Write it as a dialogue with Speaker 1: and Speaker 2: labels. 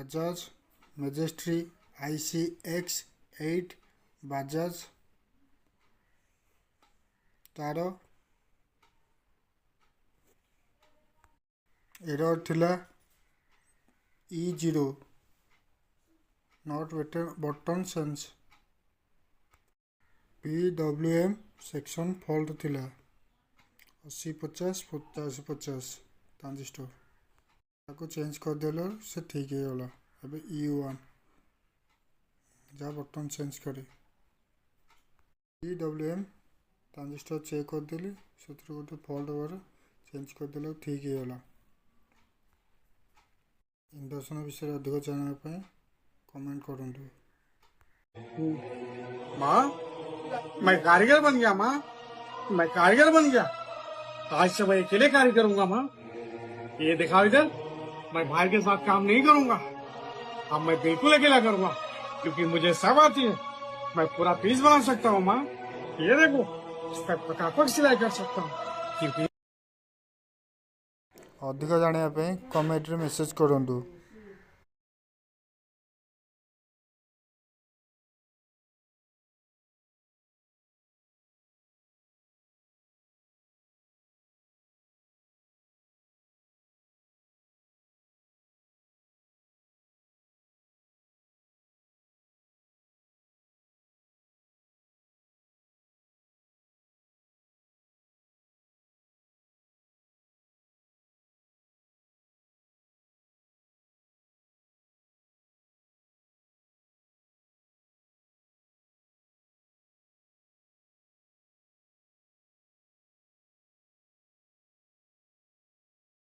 Speaker 1: Bajaj Majesty ICX8 Bajaj तार error थिला E0 not button sense PWM section fault थिला 80-50 50-50 transistor ताको change कर देलो से ठीक है होला। अबे E1 जा बटन चेंज करे PWM ट्रांजिस्टर चेक कर देली से गोटे फॉल्ट ओवर चेंज कर देलो ठीक है होला। इंडक्शन विषय अधिक जानने पे कमेंट करंतु।
Speaker 2: माँ मैं कारीगर बन गया। माँ मैं कारीगर बन गया। आज से मैं अकेले कार्य करूंगा। माँ ये दिखाओ इधर, मैं भाई के साथ काम नहीं करूंगा। अब मैं बिल्कुल अकेला करूंगा क्योंकि मुझे सब आती है। मैं पूरा पीस बना सकता हूँ। माँ ये देखो, इस पर फटाफट सिलाई कर सकता हूँ क्योंकि
Speaker 1: अधिक जानने पे कमेंट रे मैसेज करंतु।